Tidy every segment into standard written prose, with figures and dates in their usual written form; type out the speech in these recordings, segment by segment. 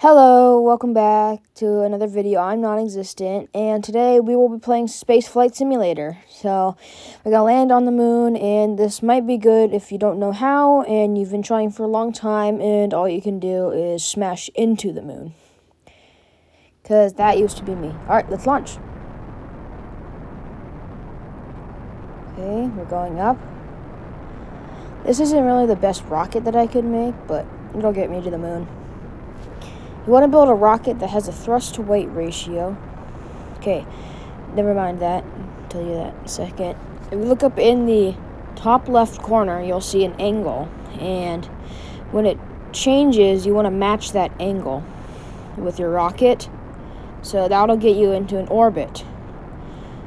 Hello, welcome back to another video. I'm non-existent, and today we will be playing Spaceflight Simulator. So, we're gonna land on the moon, and this might be good if you don't know how, and you've been trying for a long time, and all you can do is smash into the moon. Because that used to be me. Alright, let's launch. Okay, we're going up. This isn't really the best rocket that I could make, but it'll get me to the moon. You want to build a rocket that has a thrust-to-weight ratio. Okay, never mind that. I'll tell you that in a second. If you look up in the top left corner, you'll see an angle. And when it changes, you want to match that angle with your rocket. So that'll get you into an orbit.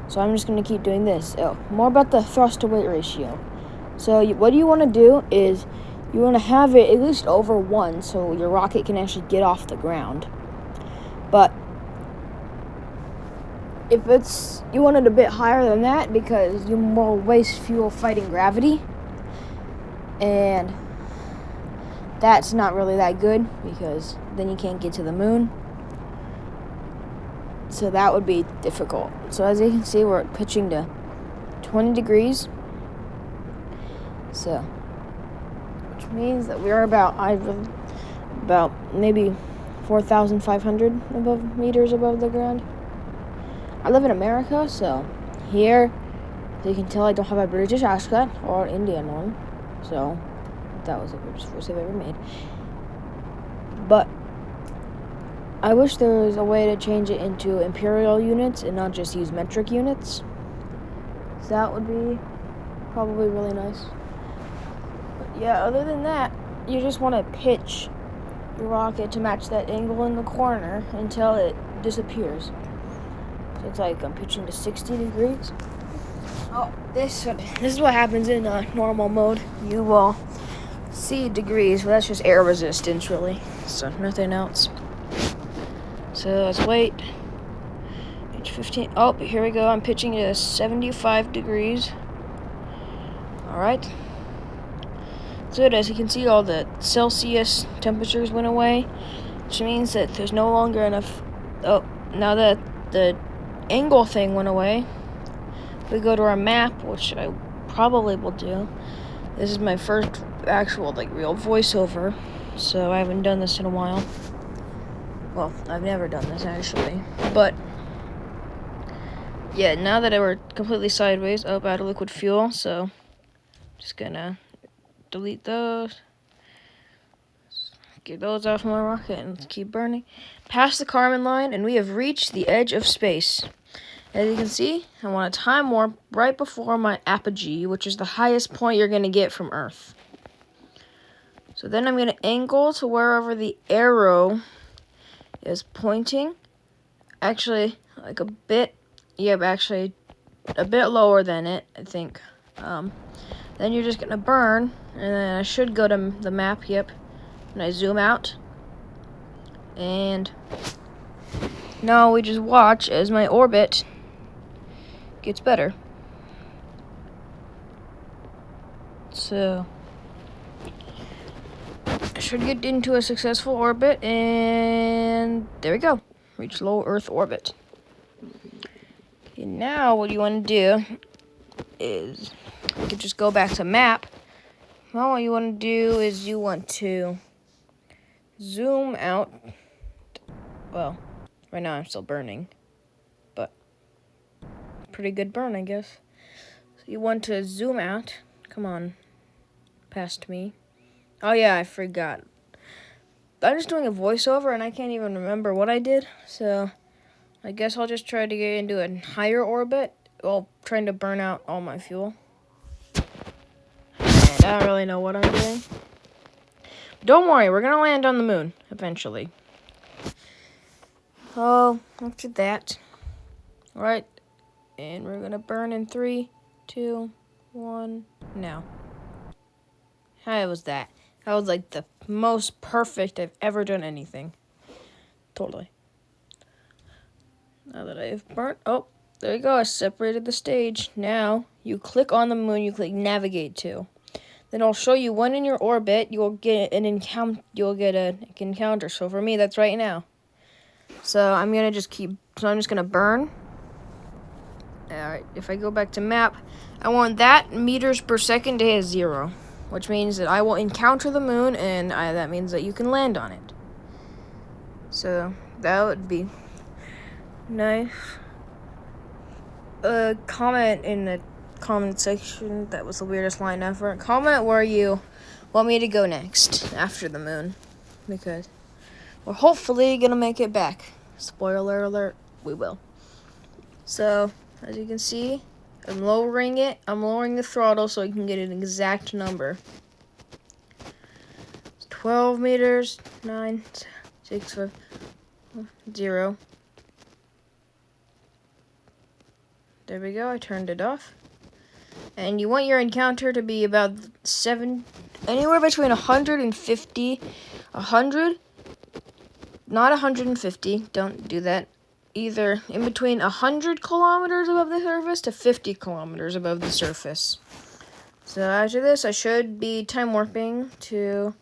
So I'm just going to keep doing this. Oh, more about the thrust-to-weight ratio. So what you want to do is you want to have it at least over 1 so your rocket can actually get off the ground. But if you want it a bit higher than that because you will waste fuel fighting gravity. And that's not really that good because then you can't get to the moon. So that would be difficult. So as you can see, we're pitching to 20 degrees. So which means that we are about maybe 4,500 meters above the ground. I live in America, so here, so you can tell I don't have a British accent or Indian one. So that was the first voice I've ever made. But I wish there was a way to change it into imperial units and not just use metric units. So that would be probably really nice. Yeah, other than that, you just want to pitch your rocket to match that angle in the corner until it disappears. So it's like I'm pitching to 60 degrees. Oh, this is what happens in normal mode. You will see degrees, but that's just air resistance, really. So nothing else. So let's wait. Pitch 15. Oh, here we go. I'm pitching to 75 degrees. All right. Good, as you can see, all the Celsius temperatures went away, which means that there's no longer enough. Oh, now that the angle thing went away, we go to our map, which I probably will do. This is my first actual real voiceover, so I haven't done this in a while. Well, I've never done this actually, but yeah, now that we're completely sideways, out of liquid fuel, so just gonna delete those. Get those off my rocket and keep burning. Past the Kármán line, and we have reached the edge of space. As you can see, I want a time warp right before my apogee, which is the highest point you're going to get from Earth. So then I'm going to angle to wherever the arrow is pointing. Actually, a bit lower than it, I think. Then you're just going to burn, and then I should go to the map, yep. And I zoom out. And now we just watch as my orbit gets better. So I should get into a successful orbit, and there we go. Reach low Earth orbit. Okay, now what you want to do is you can just go back to map. Now what you want to do is you want to zoom out. Well, right now I'm still burning, but pretty good burn, I guess. So you want to zoom out. Come on, past me. Oh yeah, I forgot. I'm just doing a voiceover and I can't even remember what I did. So I guess I'll just try to get into a higher orbit while trying to burn out all my fuel. And I don't really know what I'm doing. Don't worry, we're gonna land on the moon eventually. Oh, after that. Alright. And we're gonna burn in 3, 2, 1, now. How was that? That was the most perfect I've ever done anything. Totally. Now that I've burnt, oh, there you go, I separated the stage. Now, you click on the moon, you click navigate to. Then I'll show you when in your orbit you'll get an encounter. So for me, that's right now. So I'm just gonna burn. All right. If I go back to map, I want that meters per second to hit 0, which means that I will encounter the moon, and that means that you can land on it. So that would be nice. Comment in the comment section. That was the weirdest line ever. Comment where you want me to go next after the moon, because we're hopefully gonna make it back. Spoiler alert, we will. So as you can see, I'm lowering it. I'm lowering the throttle so I can get an exact number. 12 meters, 9, 6, 5, 0. There we go, I turned it off. And you want your encounter to be about anywhere between 150, 100, not 150, don't do that. Either in between 100 kilometers above the surface to 50 kilometers above the surface. So after this, I should be time warping to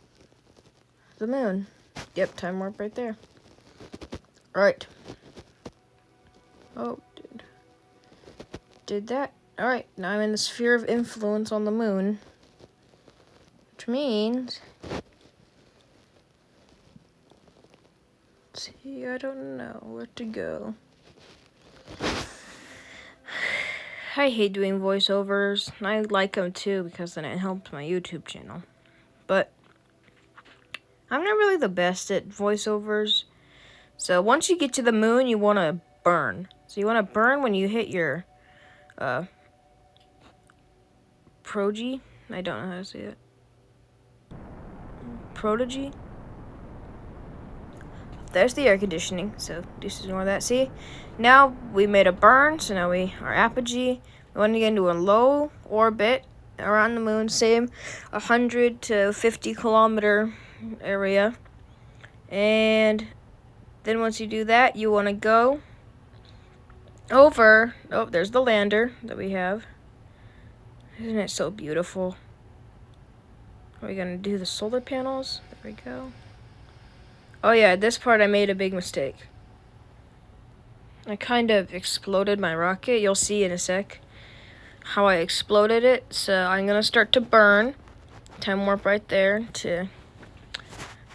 the moon. Yep, time warp right there. Alright. Oh, did that. Alright, now I'm in the sphere of influence on the moon. Which means... see, I don't know where to go. I hate doing voiceovers. I like them too because then it helps my YouTube channel. But I'm not really the best at voiceovers. So once you get to the moon, you want to burn. So you want to burn when you hit your prodigy. I don't know how to say it. Prodigy. There's the air conditioning, so just ignore that. See, now we made a burn, so now our apogee. We want to get into a low orbit around the moon, same 100 to 50 kilometer area. And then once you do that, you want to go over. Oh, there's the lander that we have. Isn't it so beautiful? Are we going to do the solar panels? There we go. Oh yeah, this part I made a big mistake. I kind of exploded my rocket. You'll see in a sec how I exploded it. So I'm going to start to burn. Time warp right there to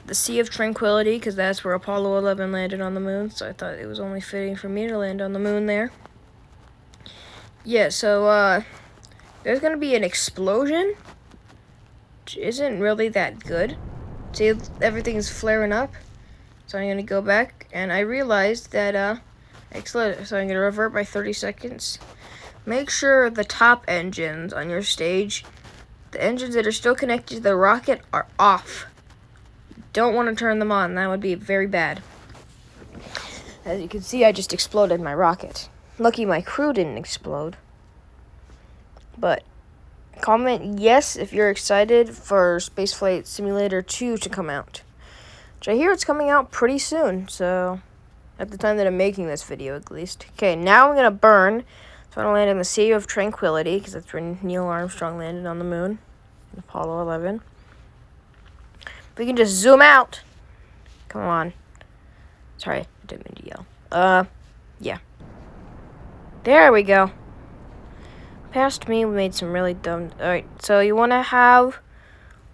the Sea of Tranquility, because that's where Apollo 11 landed on the moon. So I thought it was only fitting for me to land on the moon there. Yeah, so there's going to be an explosion, which isn't really that good. See, everything's flaring up. So I'm going to go back, and I realized that, so I'm going to revert by 30 seconds. Make sure the top engines on your stage, the engines that are still connected to the rocket, are off. Don't want to turn them on. That would be very bad. As you can see, I just exploded my rocket. Lucky my crew didn't explode. But comment yes if you're excited for Spaceflight Simulator 2 to come out. Which I hear it's coming out pretty soon, so at the time that I'm making this video, at least. Okay, now I'm going to burn. So I'm going to land in the Sea of Tranquility, because that's where Neil Armstrong landed on the moon, in Apollo 11. We can just zoom out. Come on. Sorry, I didn't mean to yell. Yeah. There we go. Past me, we made some really dumb... Alright, so you want to have...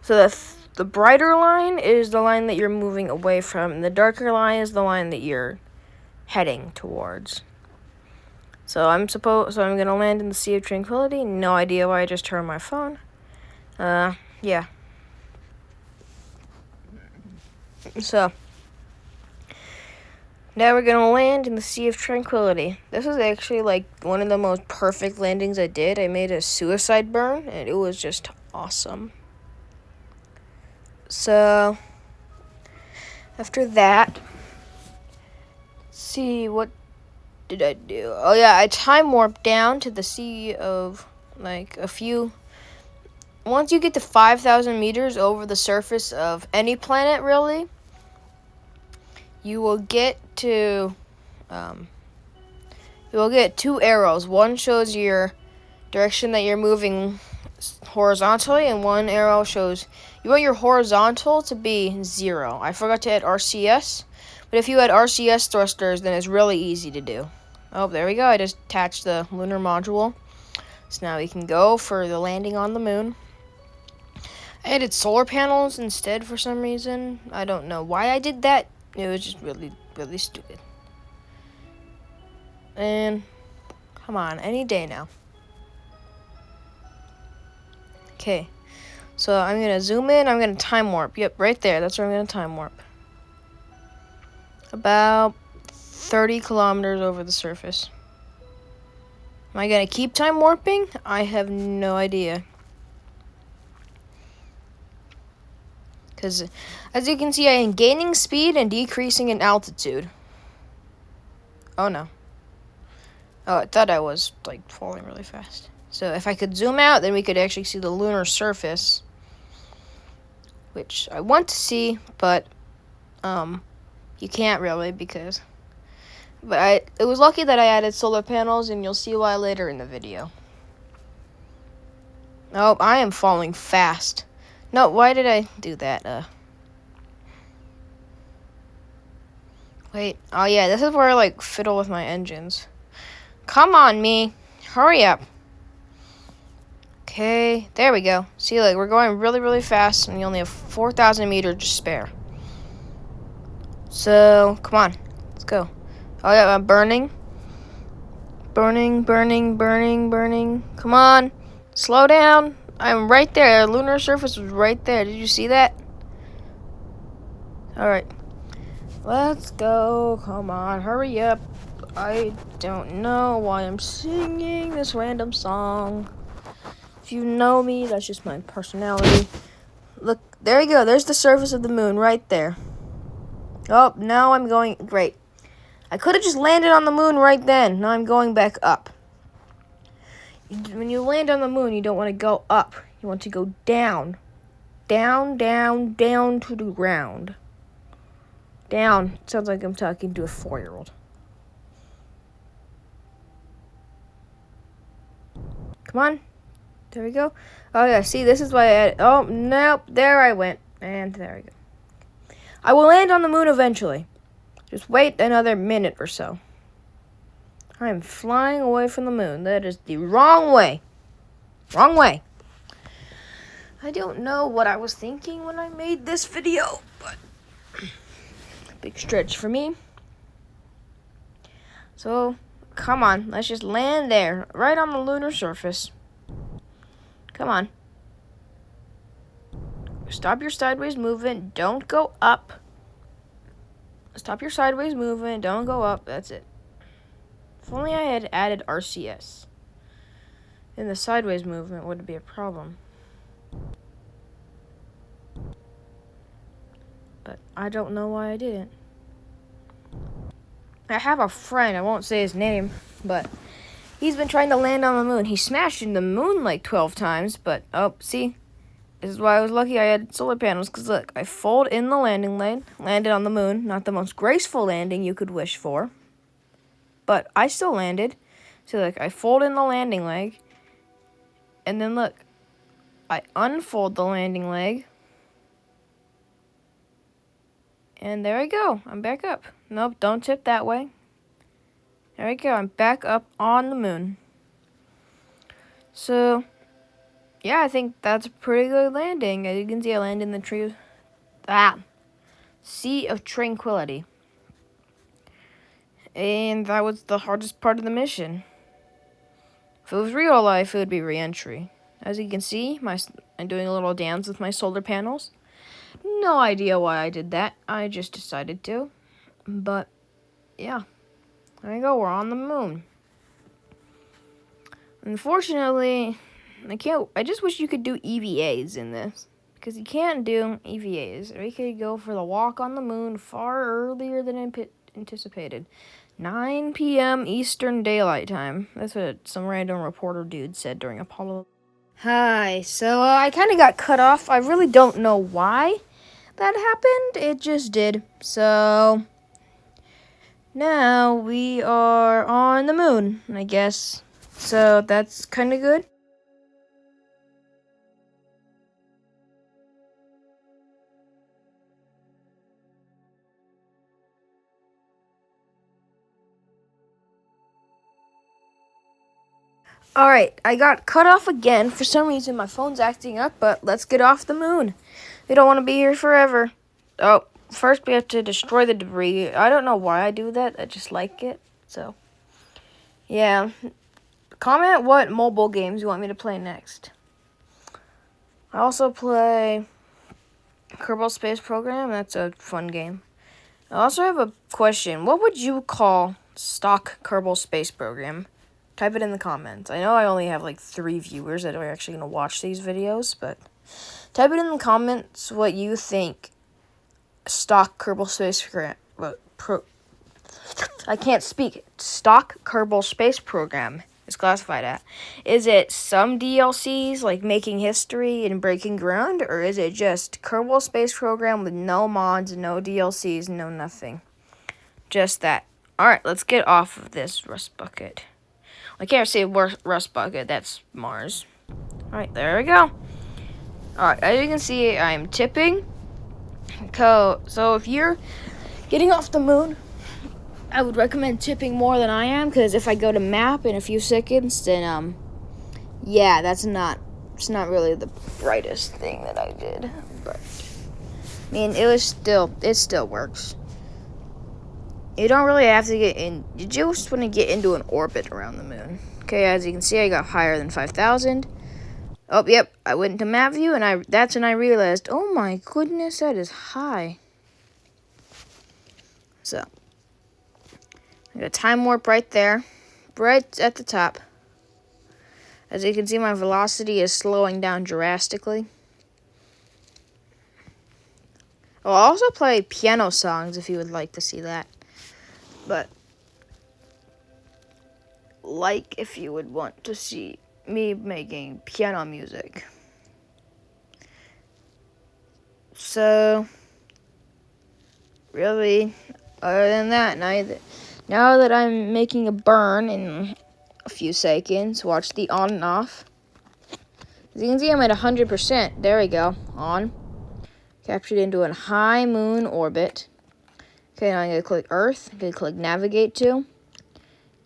So the brighter line is the line that you're moving away from, and the darker line is the line that you're heading towards. So I'm going to land in the Sea of Tranquility. No idea why I just turned my phone. Yeah. So now we're going to land in the Sea of Tranquility. This is actually like one of the most perfect landings I did. I made a suicide burn, and it was just awesome. So after that, see, what did I do? Oh yeah, I time warped down to the sea of like once you get to 5,000 meters over the surface of any planet, really, you will get to you will get two arrows. One shows your direction that you're moving horizontally, and one arrow shows you want your horizontal to be 0. I forgot to add RCS, but if you add RCS thrusters, then it's really easy to do. Oh, there we go. I just attached the lunar module. So now we can go for the landing on the moon. I added solar panels instead for some reason. I don't know why I did that. It was just really, really stupid. And come on, any day now. Okay, so I'm gonna zoom in. I'm gonna time warp. Yep, right there. That's where I'm gonna time warp. About 30 kilometers over the surface. Am I gonna keep time warping? I have no idea. Because as you can see, I am gaining speed and decreasing in altitude. Oh no. Oh, I thought I was like falling really fast. So if I could zoom out, then we could actually see the lunar surface, which I want to see, but you can't really because. But it was lucky that I added solar panels, and you'll see why later in the video. Oh, I am falling fast. No, why did I do that? Wait. Oh yeah, this is where I like fiddle with my engines. Come on, me. Hurry up. Okay, there we go. See, like, we're going really, really fast, and you only have 4,000 meters to spare. So, come on. Let's go. Oh, yeah, I'm burning. Burning, burning, burning, burning. Come on. Slow down. I'm right there. The lunar surface was right there. Did you see that? Alright. Let's go. Come on. Hurry up. I don't know why I'm singing this random song. If you know me, that's just my personality. Look, there you go. There's the surface of the moon right there. Oh, now I'm going... Great. I could have just landed on the moon right then. Now I'm going back up. When you land on the moon, you don't want to go up. You want to go down. Down, down, down to the ground. Down. Sounds like I'm talking to a 4-year-old. Come on. There we go. Oh, yeah. See, this is why I added... Oh, nope. There I went. And there we go. I will land on the moon eventually. Just wait another minute or so. I am flying away from the moon. That is the wrong way. Wrong way. I don't know what I was thinking when I made this video, but... Big stretch for me. So, come on. Let's just land there. Right on the lunar surface. Come on. Stop your sideways movement. Don't go up. Stop your sideways movement. Don't go up. That's it. If only I had added RCS, then the sideways movement would be a problem. But I don't know why I didn't. I have a friend, I won't say his name, but he's been trying to land on the moon. He smashed into the moon like 12 times, but, oh, see? This is why I was lucky I had solar panels, because look, I fold in the landing leg, landed on the moon. Not the most graceful landing you could wish for, but I still landed. So, like, I fold in the landing leg, and then look, I unfold the landing leg, and there I go. I'm back up. Nope, don't tip that way. There we go. I'm back up on the moon. So, yeah, I think that's a pretty good landing. As you can see, I landed in the Sea of Tranquility. And that was the hardest part of the mission. If it was real life, it would be re-entry. As you can see, I'm doing a little dance with my solar panels. No idea why I did that. I just decided to. But, yeah. There you go. We're on the moon. Unfortunately, I just wish you could do EVAs in this. Because you can't do EVAs. We could go for the walk on the moon far earlier than anticipated. 9 p.m. Eastern Daylight Time. That's what some random reporter dude said during Apollo. Hi. So, I kind of got cut off. I really don't know why that happened. It just did. So, now we are on the moon, I guess. So, that's kind of good. Alright, I got cut off again. For some reason, my phone's acting up, but let's get off the moon. We don't want to be here forever. Oh, first we have to destroy the debris. I don't know why I do that. I just like it. So, yeah. Comment what mobile games you want me to play next. I also play Kerbal Space Program. That's a fun game. I also have a question. What would you call stock Kerbal Space Program? Type it in the comments. I know I only have like 3 viewers that are actually going to watch these videos, but type it in the comments what you think stock Kerbal Space Program. I can't speak. Stock Kerbal Space Program is classified at. Is it some DLCs like Making History and Breaking Ground, or is it just Kerbal Space Program with no mods, no DLCs, no nothing? Just that. Alright, let's get off of this rust bucket. I can't say rust bucket, that's Mars. Alright, there we go. Alright, as you can see, I'm tipping. So if you're getting off the moon, I would recommend tipping more than I am, because if I go to map in a few seconds, then, yeah, it's not really the brightest thing that I did. But, I mean, it still works. You don't really have to get in. You just want to get into an orbit around the moon. Okay, as you can see, I got higher than 5,000. Oh, yep, I went into map view, and that's when I realized, oh my goodness, that is high. So, I got a time warp right there, right at the top. As you can see, my velocity is slowing down drastically. I'll also play piano songs if you would like to see that. But, like if you would want to see me making piano music. So, really, other than that, now that I'm making a burn in a few seconds, watch the on and off. As you can see, I'm at 100%. There we go. On. Captured into a high moon orbit. Okay, now I'm going to click Earth. I'm going to click Navigate to.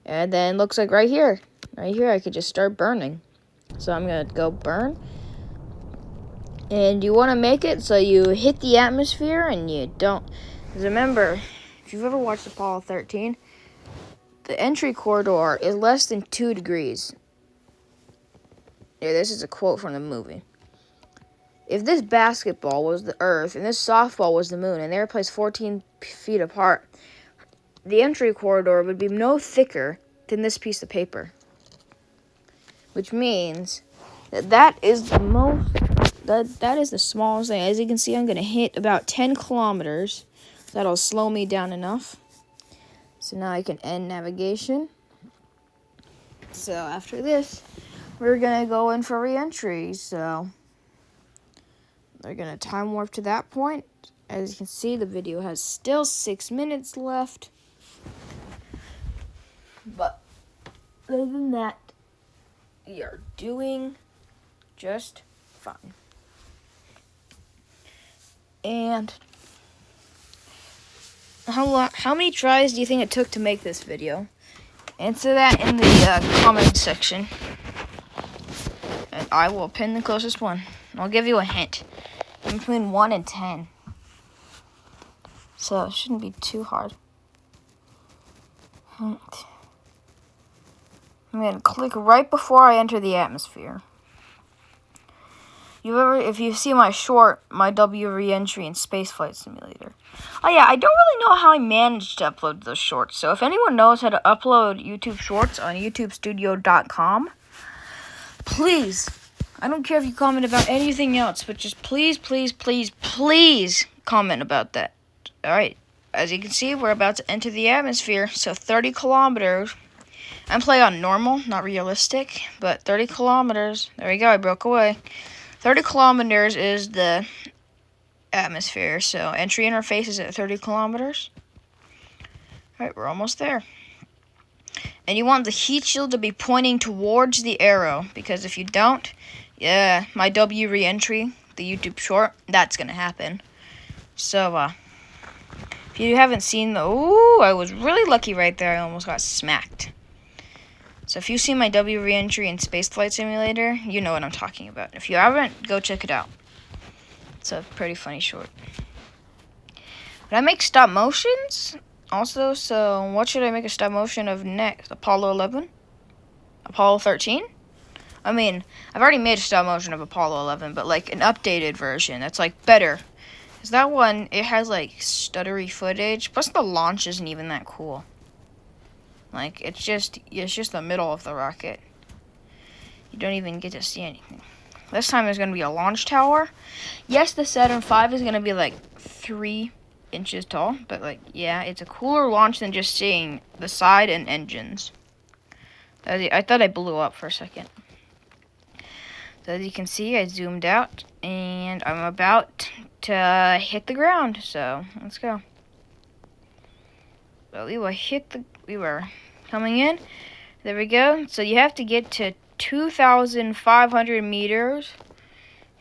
And then looks like right here I could just start burning. So I'm going to go burn. And you want to make it so you hit the atmosphere and you don't. Because remember, if you've ever watched Apollo 13, the entry corridor is less than 2 degrees. Yeah, this is a quote from the movie. If this basketball was the Earth and this softball was the moon and they were placed 14 feet apart, the entry corridor would be no thicker than this piece of paper. Which means that is the most, that is the smallest thing. As you can see, I'm going to hit about 10 kilometers. That'll slow me down enough. So now I can end navigation. So after this, we're going to go in for re-entry. So they're going to time warp to that point. As you can see, the video has still 6 minutes left. But other than that, we are doing just fine. And how many tries do you think it took to make this video? Answer that in the comment section. And I will pin the closest one. I'll give you a hint. In between 1 and 10. So it shouldn't be too hard. I'm going to click right before I enter the atmosphere. If you see my short, my W re-entry in Spaceflight Simulator. Oh yeah, I don't really know how I managed to upload those shorts. So if anyone knows how to upload YouTube shorts on YouTubestudio.com, please, I don't care if you comment about anything else, but just please comment about that. Alright, as you can see, we're about to enter the atmosphere, so 30 kilometers. I'm playing on normal, not realistic, but 30 kilometers. There we go, I broke away. 30 kilometers is the atmosphere, so entry interface is at 30 kilometers. Alright, we're almost there. And you want the heat shield to be pointing towards the arrow, because if you don't, yeah, my W re-entry, the YouTube short, that's going to happen. So, if you haven't seen I was really lucky right there, I almost got smacked. So if you've seen my W re-entry in Spaceflight Simulator, you know what I'm talking about. If you haven't, go check it out. It's a pretty funny short. But I make stop motions also, so what should I make a stop motion of next? Apollo 11? Apollo 13? I mean, I've already made a stop motion of Apollo 11, but like an updated version that's like better. Because that one, it has like stuttery footage, plus the launch isn't even that cool. Like, it's just the middle of the rocket. You don't even get to see anything. This time there's going to be a launch tower. Yes, the Saturn V is going to be like 3 inches tall, but like, yeah, it's a cooler launch than just seeing the side and engines. I thought I blew up for a second. So as you can see, I zoomed out, and I'm about to hit the ground, so let's go. So we were coming in. There we go. So you have to get to 2,500 meters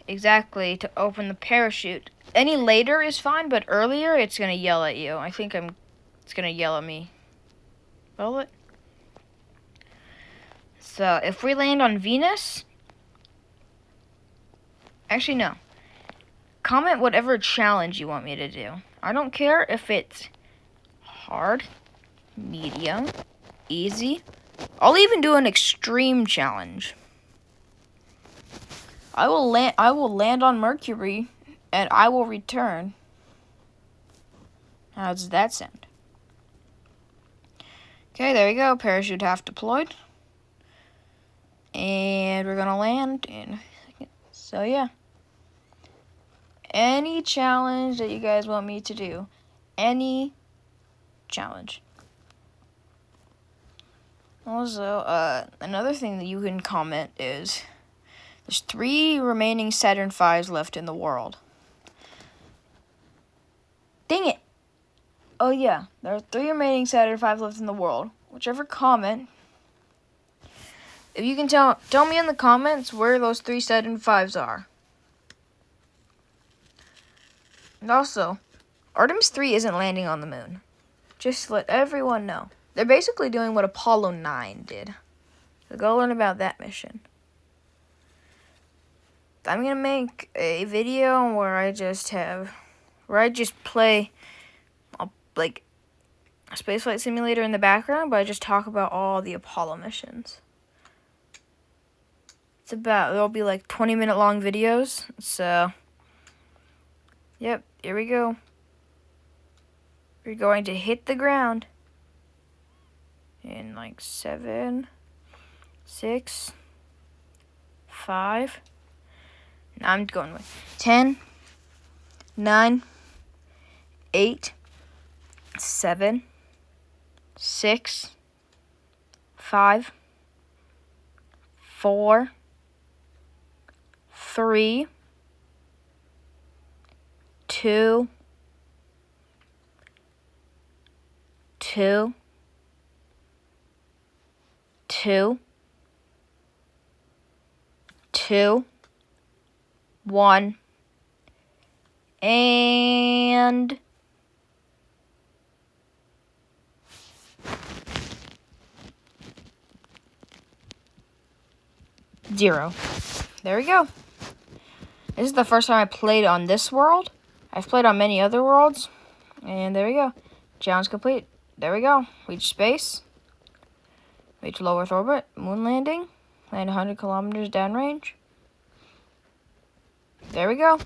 exactly to open the parachute. Any later is fine, but earlier it's gonna yell at you. It's gonna yell at me. Will it? So if we land on Venus, actually no. Comment whatever challenge you want me to do. I don't care if it's hard, medium, easy. I'll even do an extreme challenge. I will land on Mercury and I will return. How does that sound? Okay, there we go. Parachute half deployed. And we're gonna land in a second. So yeah. Any challenge that you guys want me to do. Any challenge. Also, another thing that you can comment is there's 3 remaining Saturn V's left in the world. Dang it! Oh yeah, there are 3 remaining Saturn V's left in the world. Whichever comment, if you can tell me in the comments where those 3 Saturn V's are. And also, Artemis 3 isn't landing on the moon. Just to let everyone know. They're basically doing what Apollo 9 did. So go learn about that mission. I'm gonna make a video where I just play like a Spaceflight Simulator in the background, but I just talk about all the Apollo missions. There'll be like 20-minute long videos. So, yep, here we go. We're going to hit the ground in like 7, 6, 5. Now I'm going with 10, 9, 8, 7, 6, 5, 4, 3, 2, 2, 2, 2, 1, and 0. There we go. This is the first time I played on this world. I've played on many other worlds. And there we go. Challenge complete. There we go. Reach space. Reach low Earth orbit. Moon landing. Land 100 kilometers downrange. There we go.